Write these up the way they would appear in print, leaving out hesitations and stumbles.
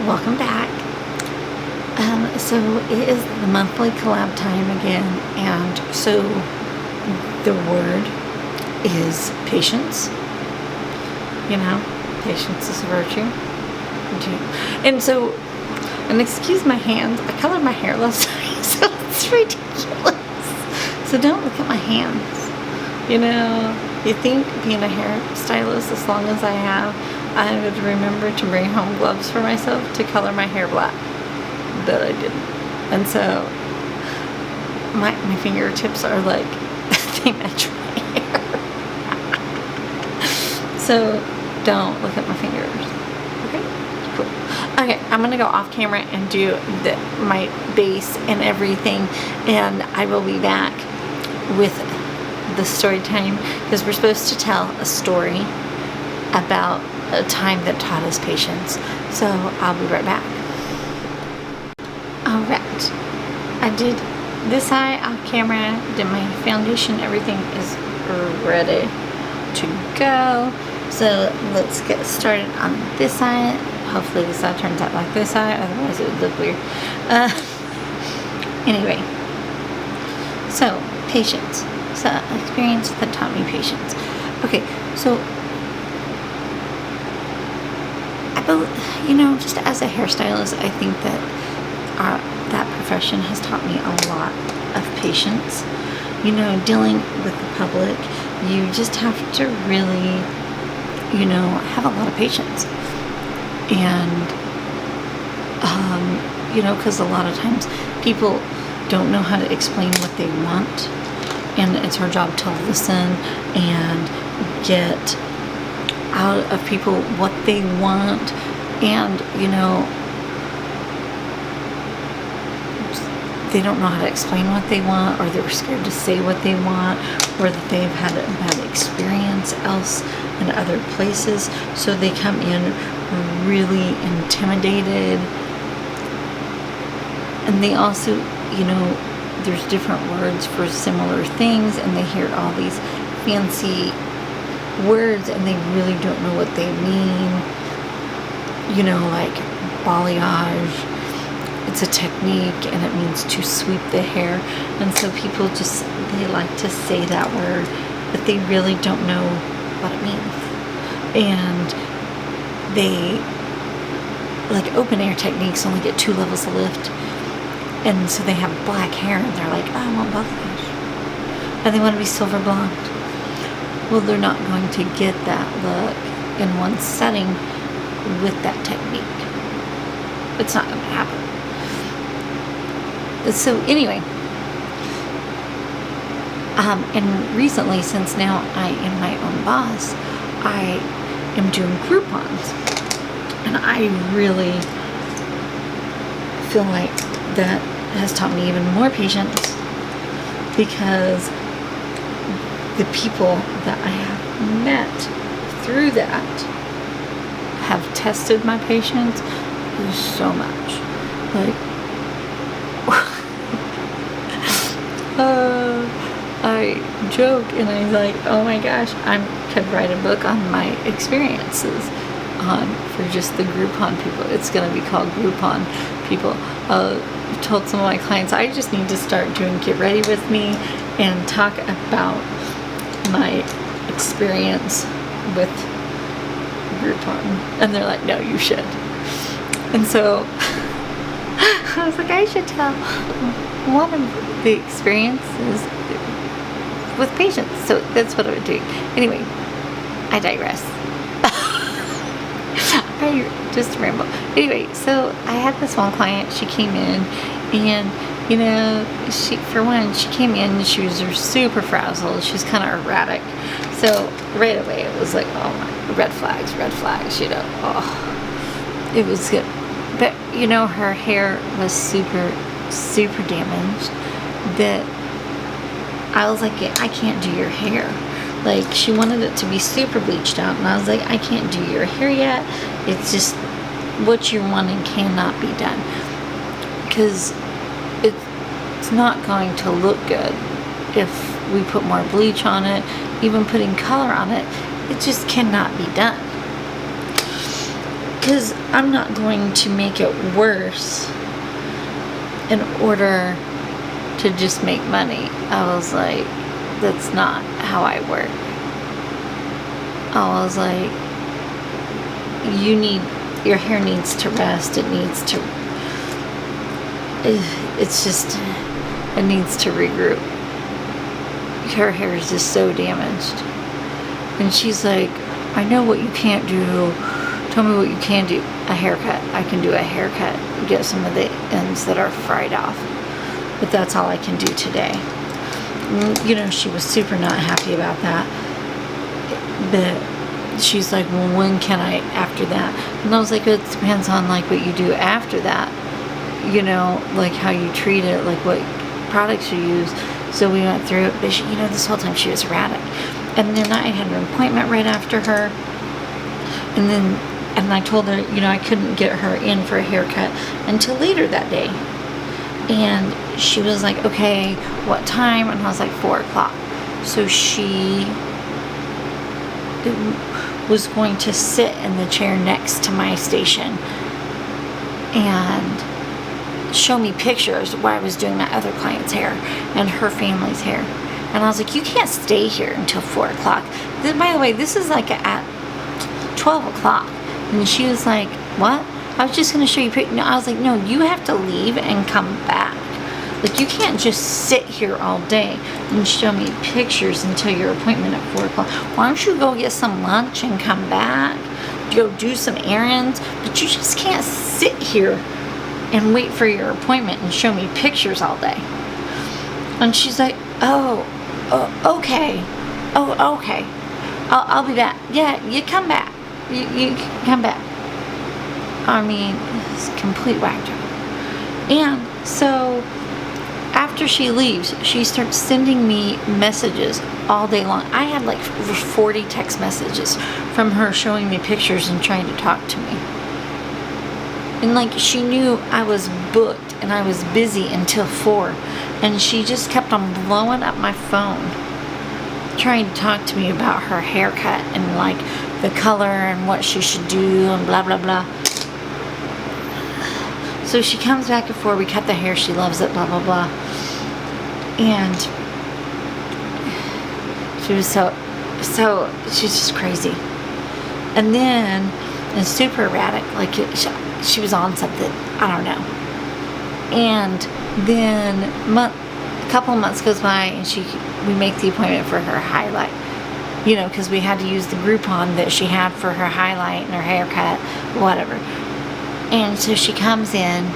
welcome back. So it is the monthly collab time again, and so the word is patience. You know, patience is a virtue. And excuse my hands, I colored my hair last night, so it's ridiculous. So don't look at my hands. You know, you think being a hairstylist, as long as I have, I would remember to bring home gloves for myself to color my hair black, but I didn't. And so my fingertips are like, they match my hair. So don't look at my fingers. Okay? Cool. Okay, I'm gonna go off camera and do my base and everything, and I will be back with the story time, because we're supposed to tell a story about a time that taught us patience. So I'll be right back. Alright, I did this eye off camera, did my foundation, everything is ready to go. So let's get started on this eye. Hopefully this eye turns out like this eye, otherwise it would look weird. Anyway, so patience. So experience that taught me patience. Okay, so just as a hairstylist, I think that that profession has taught me a lot of patience. You know, dealing with the public, you just have to really, have a lot of patience. And, because a lot of times people don't know how to explain what they want. And it's our job to listen and get out of people what they want. And, they don't know how to explain what they want, or they're scared to say what they want, or that they've had a bad experience else in other places. So they come in really intimidated. And they also, there's different words for similar things, and they hear all these fancy words and they really don't know what they mean. Like balayage, it's a technique and it means to sweep the hair. And so people they like to say that word, but they really don't know what it means. And they, like open air techniques, only get 2 levels of lift. And so they have black hair and they're like, oh, I want balayage. And they want to be silver blonde. Well, they're not going to get that look in one setting with that technique. It's not going to happen. So anyway, and recently, since now I am my own boss, I am doing Groupons. And I really feel like that has taught me even more patience, because the people that I have met through that have tested my patience so much. Like, I joke and I'm like, oh my gosh, I could write a book on my experiences for just the Groupon people. It's going to be called Groupon people. I've told some of my clients I just need to start doing Get Ready With Me and talk about my experience with Groupon. And they're like, no, you should. And so I was like, I should tell one of the experiences with patience. So that's what I would do. Anyway, I digress. I just ramble. Anyway, so I had this one client. She came in, and she came in and she was super frazzled. She was kind of erratic. So right away it was like, oh my, red flags. Oh, it was good. But her hair was super damaged, that I was like, I can't do your hair. Like, she wanted it to be super bleached out, and I was like, I can't do your hair yet. It's just, what you're wanting cannot be done, because it's not going to look good if we put more bleach on it. Even putting color on it, it just cannot be done. because I'm not going to make it worse in order to just make money. I was like, that's not how I work. I was like, your hair needs to rest. It needs to, it needs to regroup. Her hair is just so damaged. And she's like, I know what you can't do. Tell me what you can do. A haircut. I can do a haircut. Get some of the ends that are fried off. But that's all I can do today. You know, she was super not happy about that. But she's like, well, when can I after that? And I was like, it depends on like what you do after that. You know, like how you treat it, like what products you use. So we went through it. But she, you know, this whole time she was erratic. And then I had an appointment right after her. And I told her, you know, I couldn't get her in for a haircut until later that day. And she was like, okay, what time? And I was like, 4 o'clock. So she was going to sit in the chair next to my station and show me pictures while I was doing my other client's hair and her family's hair. And I was like, you can't stay here until 4 o'clock. By the way, this is like at 12 o'clock. And she was like, what? I was just going to show you pictures. No, I was like, no, you have to leave and come back. Like, you can't just sit here all day and show me pictures until your appointment at 4 o'clock. Why don't you go get some lunch and come back? Go do some errands. But you just can't sit here and wait for your appointment and show me pictures all day. And she's like, oh, okay. Oh, okay. I'll be back. Yeah, you come back. You come back. I mean, it's complete whack job. And so after she leaves, she starts sending me messages all day long. I had like 40 text messages from her showing me pictures and trying to talk to me. And like, she knew I was booked and I was busy until 4. And she just kept on blowing up my phone, trying to talk to me about her haircut and like the color and what she should do and blah, blah, blah. So she comes back at 4, we cut the hair, she loves it, blah, blah, blah. And she was so, she's just crazy. And then, and super erratic, like she was on something, I don't know. And then a couple of months goes by and we make the appointment for her highlight. You know, because we had to use the Groupon that she had for her highlight and her haircut, whatever. And so she comes in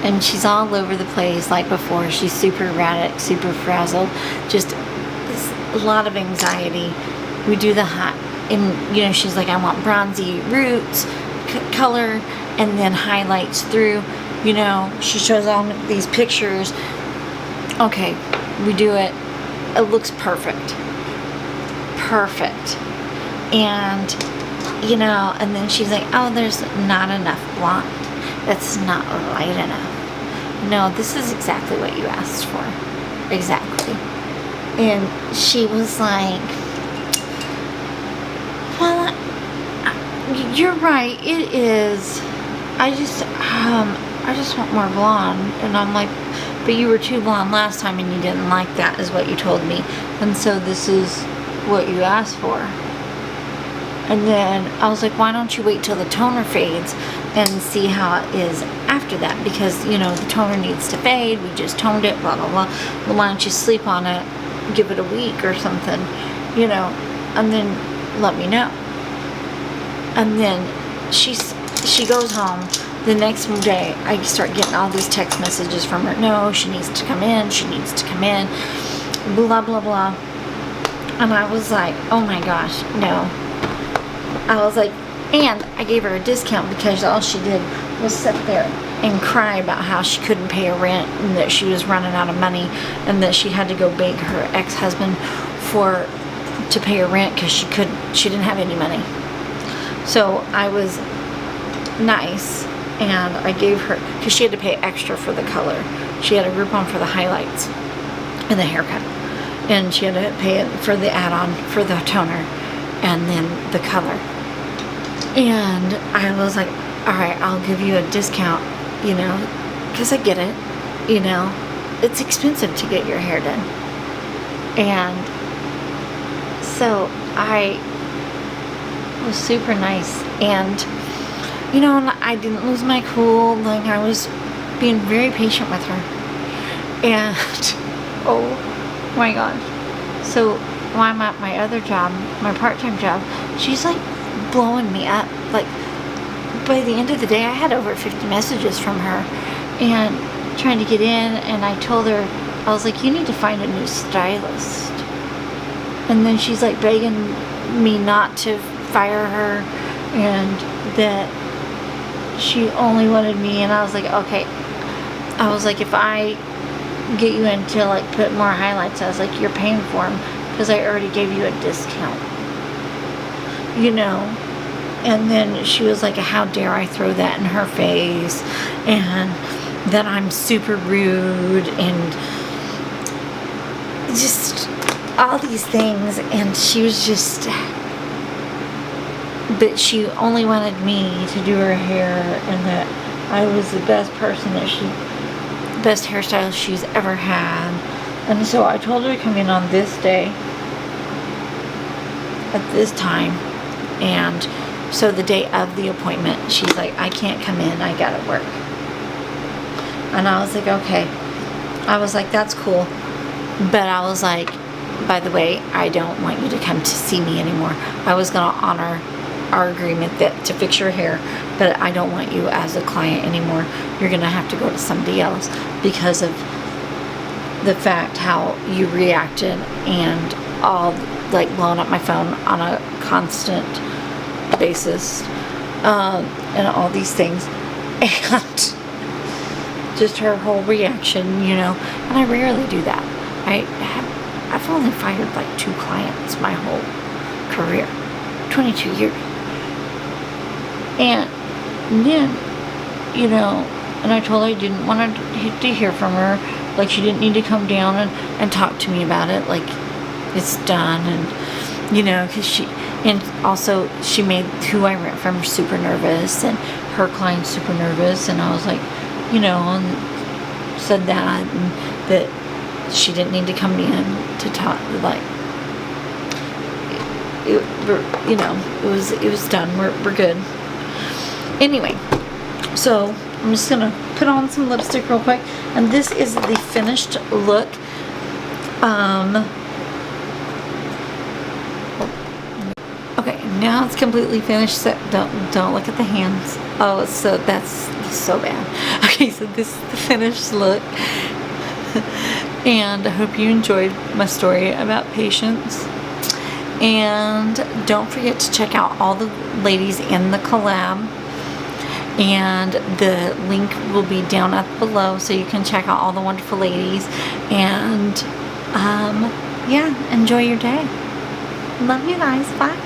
and she's all over the place like before. She's super erratic, super frazzled, just a lot of anxiety. We do the hot, and you know, she's like, I want bronzy roots, color, and then highlights through. You know, she shows all these pictures. Okay, we do it. It looks perfect. Perfect. And you know, and then she's like, oh, there's not enough blonde. That's not light enough. No, this is exactly what you asked for. Exactly. And she was like, well, you're right, it is. I just want more blonde. And I'm like, but you were too blonde last time and you didn't like that, is what you told me. And so this is what you asked for. And then I was like, why don't you wait till the toner fades and see how it is after that? Because, you know, the toner needs to fade. We just toned it, blah, blah, blah. Well, why don't you sleep on it, give it a week or something, you know, and then let me know. And then she goes home. The next day, I start getting all these text messages from her. No, she needs to come in. She needs to come in. Blah, blah, blah. And I was like, oh my gosh, no. I was like, and I gave her a discount because all she did was sit there and cry about how she couldn't pay her rent and that she was running out of money and that she had to go beg her ex-husband to pay her rent because she didn't have any money. So I was nice and I gave her, because she had to pay extra for the color. She had a Groupon for the highlights and the haircut, and she had to pay it for the add-on for the toner and then the color. And I was like, all right, I'll give you a discount, because I get it, it's expensive to get your hair done. And so I was super nice, and I didn't lose my cool. Like, I was being very patient with her. And oh my gosh, so while I'm at my other job, my part-time job, she's like blowing me up. Like, by the end of the day, I had over 50 messages from her and trying to get in, and I told her, I was like, you need to find a new stylist. And then she's like begging me not to fire her, and that she only wanted me. And I was like, okay. I was like, if I get you in to like put more highlights, I was like, you're paying for them because I already gave you a discount, And then she was like, how dare I throw that in her face, and that I'm super rude, and just all these things. And she was just, but she only wanted me to do her hair, and that I was the best person best hairstylist she's ever had. And so I told her to come in on this day at this time. And so the day of the appointment, she's like, I can't come in, I gotta work. And I was like, okay. I was like, that's cool. But I was like, by the way, I don't want you to come to see me anymore. I was gonna honor our agreement that to fix your hair, but I don't want you as a client anymore. You're gonna have to go to somebody else because of the fact how you reacted, and all like blowing up my phone on a constant basis, and all these things, and just her whole reaction, and I rarely do that. I've only fired like 2 clients my whole career, 22 years. And then, and I told her I didn't want to hear from her. Like, she didn't need to come down and talk to me about it. Like, it's done. And, because and also she made who I rent from super nervous, and her client's super nervous. And I was like, and said that, and that she didn't need to come in to talk, like, it was done. We're good. Anyway, so I'm just gonna put on some lipstick real quick, and this is the finished look. Okay, now it's completely finished. So don't look at the hands. Oh, so that's so bad. Okay, so this is the finished look. And I hope you enjoyed my story about patience. And don't forget to check out all the ladies in the collab. And the link will be down up below, so you can check out all the wonderful ladies. And yeah, enjoy your day. Love you guys. Bye.